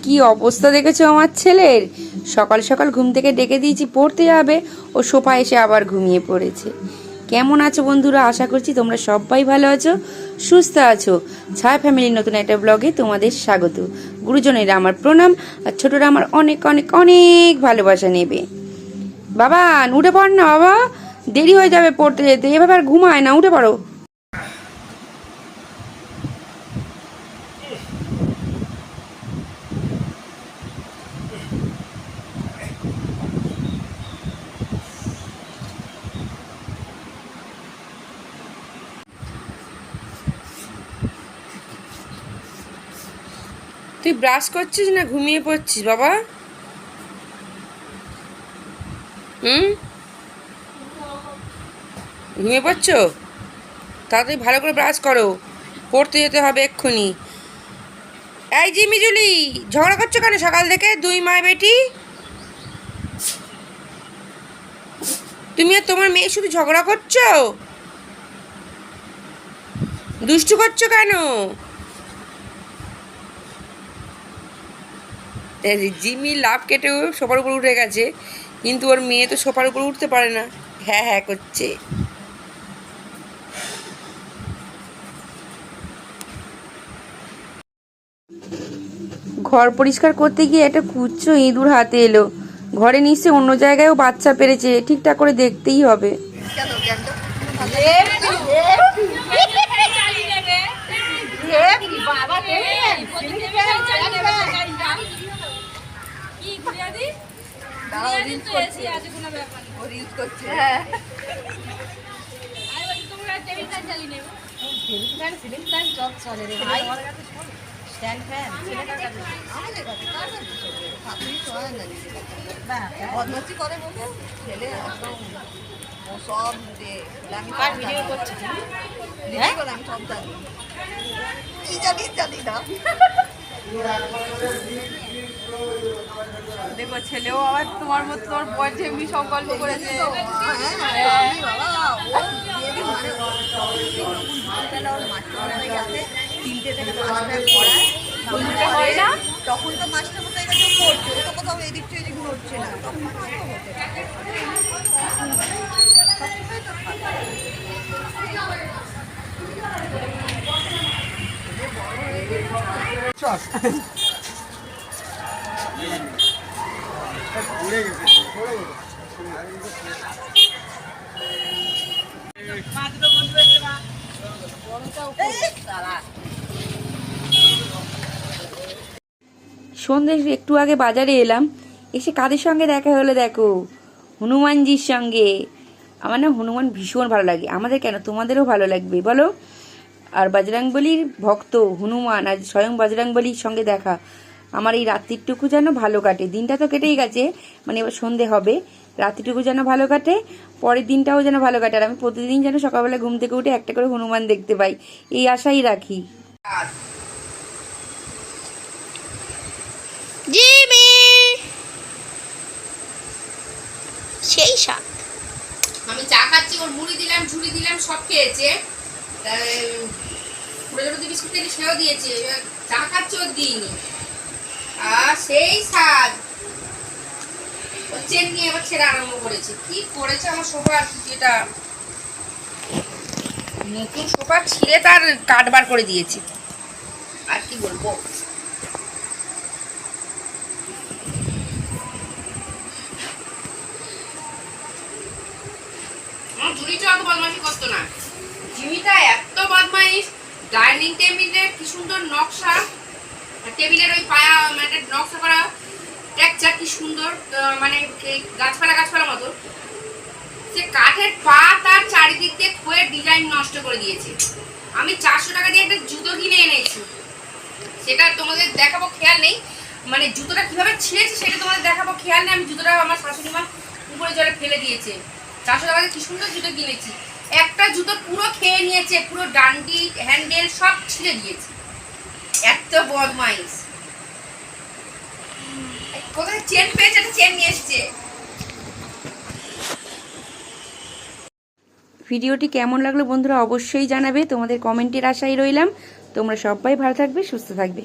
কি অবস্থা দেখেছো আমার ছেলের? সকাল সকাল ঘুম থেকে ডেকে দিয়েছি পড়তে যাবে, ও সোফা এসে আবার ঘুমিয়ে পড়েছে। কেমন আছো বন্ধুরা? আশা করছি তোমরা সবাই ভালো আছো, সুস্থ আছো। ছায়া ফ্যামিলির নতুন একটা ব্লগে তোমাদের স্বাগত। গুরুজনেরা আমার প্রণাম, আর ছোটরা আমার অনেক অনেক অনেক ভালোবাসা নেবে। বাবা উঠে পড় না বাবা, দেরি হয়ে যাবে পড়তে যেতে। এভাবে আর ঘুমায় না, উঠে পড়ো। তুই ব্রাশ করছিস না ঘুমিয়ে পড়ছিস বাবা? ঘুমিয়ে পড়ছো? তাড়াতাড়ি ভালো করে ব্রাশ করো, পড়তে যেতে হবে এক্ষুনি। এই জিমিজুলি, ঝগড়া করছো কেন সকাল থেকে দুই মা বেটি? তুমি আর তোমার মেয়ে শুধু ঝগড়া করছো, দুষ্টু করছো কেন? জিমি লাভ কেটে সোফার উপর উঠে গেছে, কিন্তু ওর মেয়ে তো সোফার উপর উঠতে পারে না, হ্যাঁ হ্যাঁ করছে। ঘর পরিষ্কার করতে গিয়ে একটা কুচ্ছো ইঁদুর হাতে এলো। ঘরে নিশ্চয়ই অন্য জায়গায়ও বাচ্চা পেরেছে, ঠিকঠাক করে দেখতেই হবে। বদমাশি করে বলে ছেলে একদম ও সব আমি ভিডিও করছি, আমি সব জানি, কি জানি জানি না। দেখো ছেলেও আবার তোমার মতো তোমার বয়সে এমনি সব গল্প করেছে। তিনটে থেকে পাঁচটায় পড়ায়, হয় না তখন তো মাস্টার মশাই কাছে পড়ছে, ও তো কোথাও এদিক থেকে এদিক নড়ছে না, তখন সন্ধ্যে একটু আগে বাজারে এলাম, এসে কাদের সঙ্গে দেখা হলো দেখো, হনুমানজির সঙ্গে। আমার না হনুমান ভীষণ ভালো লাগে, আমাদের কেন তোমাদেরও ভালো লাগবে বলো। আর বজরংবলীর ভক্ত হনুমান, আজ স্বয়ং বজরংবলীর সঙ্গে দেখা। আমার এই রাত্রিটুকু যেন ভালো কাটে, দিনটা তো কেটেই গেছে, মানে এবার সন্ধে হবে, রাত্রিটুকু যেন ভালো কাটে, পরের দিনটাও যেন ভালো কাটে। আর আমি প্রতিদিন যেন সকালবেলা ঘুম থেকে উঠে একটা করে হনুমান দেখতে পাই, এই আশাই রাখি। জিমি সেই সাত আমি চা খাচ্ছি, ওর মুড়ি দিলাম, ঝুড়ি দিলাম, সব খেয়েছে। বিস্কুট থেকে সেও দিয়েছে, চা খাচ্ছে, ওর দিইনি। আর সেই স্বাদ, ও চেন নিয়ে এবার ছেড়ে আরম্ভ করেছে। কি করেছে আমার সোফা, যেটা নতুন সোফা ছিঁড়ে তার কাটবার করে দিয়েছে, আর কি বলবো। ঝুড়িটা অত বদমাইশি করতো না, জিমিটা এত বদমাইশ। ডাইনিং টেবিলের কি সুন্দর নকশা, টেবিলের ওই পায়া মানে নকশা করা টেক্সচার কি সুন্দর, মানে গাছপালা গাছপালা মতো। সে কাঠের পা তার চারিদিক দিয়ে খোয়ের ডিজাইন নষ্ট করে দিয়েছে। আমি 400 টাকা দিয়ে একটা জুতো কিনে এনেছি, সেটা তোমাদের দেখাবো, খেয়াল নেই। মানে জুতোটা কিভাবে ছিঁড়েছে সেটা তোমাদের দেখাবো, খেয়াল নেই। আমি জুতোটা আমার শাশুড়ি মা উপরে জলে ফেলে দিয়েছে। 400 টাকা দিয়ে কি সুন্দর জুতো কিনেছি, একটা জুতো পুরো খেয়ে নিয়েছে, পুরো ডান্ডি হ্যান্ডেল সব ছিঁড়ে দিয়েছে। এত বদমাইশ, কোথায় চেন পেয়েছে, একটা চেন নিয়ে এসছে। ভিডিওটি কেমন লাগলো বন্ধুরা অবশ্যই জানাবে, তোমাদের কমেন্টের আশায় রইলাম। তোমরা সবাই ভালো থাকবে, সুস্থ থাকবে।